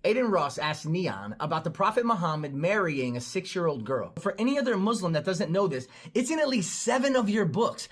Aiden Ross asked Neon about the Prophet Muhammad marrying a 6-year-old girl. For any other Muslim that doesn't know this, it's in at least 7 of your books.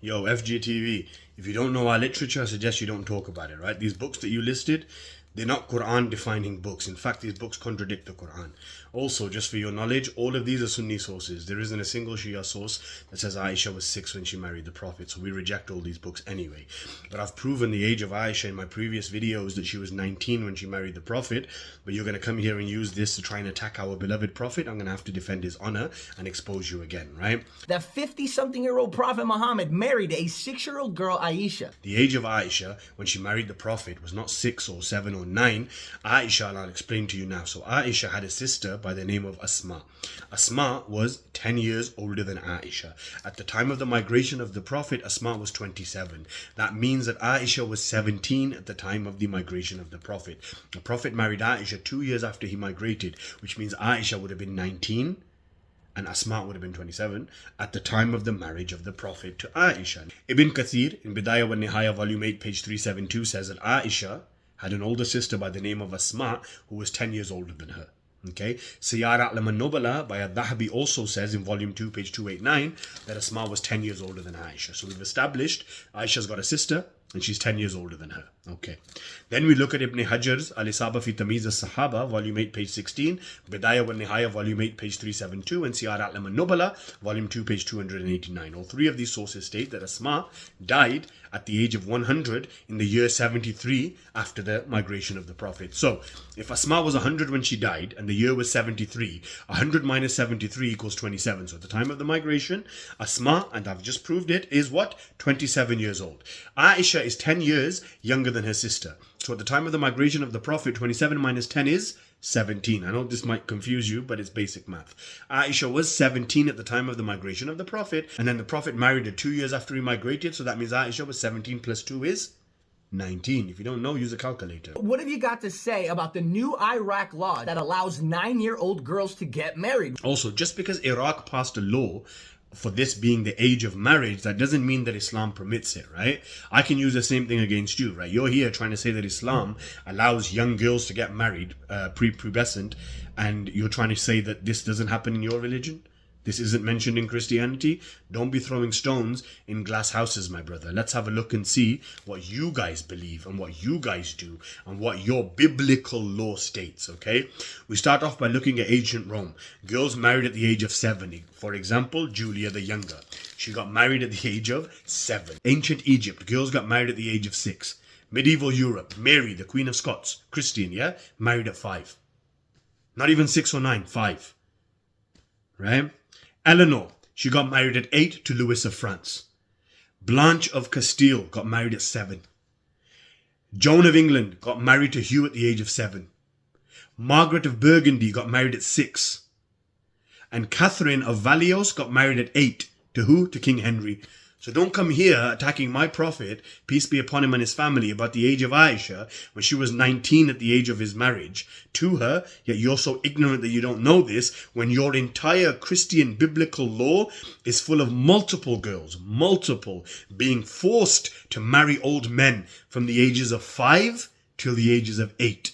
Yo, FGTV, if you don't know our literature, I suggest you don't talk about it, right? These books that you listed, they're not Quran-defining books. In fact, these books contradict the Quran. Also, just for your knowledge, all of these are Sunni sources. There isn't a single Shia source that says Aisha was 6 when she married the Prophet, so we reject all these books anyway. But I've proven the age of Aisha in my previous videos that she was 19 when she married the Prophet, but you're going to come here and use this to try and attack our beloved Prophet. I'm going to have to defend his honor and expose you again, right? That 50-something-year-old Prophet Muhammad married a 6-year-old girl, Aisha. The age of Aisha when she married the Prophet was not 6 or 7 or 9. Aisha, and I'll explain to you now. So Aisha had a sister by the name of Asma. Asma was 10 years older than Aisha. At the time of the migration of the Prophet, Asma was 27. That means that Aisha was 17 at the time of the migration of the Prophet. The Prophet married Aisha 2 years after he migrated, which means Aisha would have been 19 and Asma would have been 27 at the time of the marriage of the Prophet to Aisha. Ibn Kathir in Bidayah wa Nihaya volume 8 page 372 says that Aisha had an older sister by the name of Asma who was 10 years older than her. Okay, Siyar A'lam al-Nubala by Al-Dhahabi also says in volume 2 page 289 that Asma was 10 years older than Aisha. So we've established Aisha's got a sister and she's 10 years older than her. Okay. Then we look at Ibn Hajar's Al-Isaba fi Tamiz al-Sahaba, volume 8, page 16, Bidayah wa Nihaya, volume 8, page 372, and Siyar A'lam al-Nubala, volume 2, page 289. All three of these sources state that Asma died at the age of 100 in the year 73 after the migration of the Prophet. So, if Asma was 100 when she died and the year was 73, 100 minus 73 equals 27. So at the time of the migration, Asma, and I've just proved it, is what? 27 years old. Aisha is 10 years younger than her sister. So at the time of the migration of the Prophet, 27 minus 10 is 17. I know this might confuse you, but it's basic math. Aisha was 17 at the time of the migration of the Prophet, and then the Prophet married her 2 years after he migrated, so that means Aisha was 17 plus 2 is 19. If you don't know, use a calculator. What have you got to say about the new Iraq law that allows 9-year-old girls to get married? Also, just because Iraq passed a law for this being the age of marriage, that doesn't mean that Islam permits it, right? I can use the same thing against you, right? You're here trying to say that Islam allows young girls to get married pre-pubescent, and you're trying to say that this doesn't happen in your religion? This isn't mentioned in Christianity? Don't be throwing stones in glass houses, my brother. Let's have a look and see what you guys believe and what you guys do and what your biblical law states, okay? We start off by looking at ancient Rome. Girls married at the age of 7. For example, Julia the Younger. She got married at the age of 7. Ancient Egypt. Girls got married at the age of 6. Medieval Europe. Mary, the Queen of Scots, Christian, yeah? Married at 5. Not even 6 or 9, 5. Right? Eleanor, she got married at 8 to Louis of France. Blanche of Castile got married at 7. Joan of England got married to Hugh at the age of 7. Margaret of Burgundy got married at 6. And Catherine of Valios got married at 8. To who? To King Henry. So don't come here attacking my Prophet, peace be upon him and his family, about the age of Aisha when she was 19 at the age of his marriage to her, yet you're so ignorant that you don't know this when your entire Christian biblical law is full of multiple girls, being forced to marry old men from the ages of 5 till the ages of 8.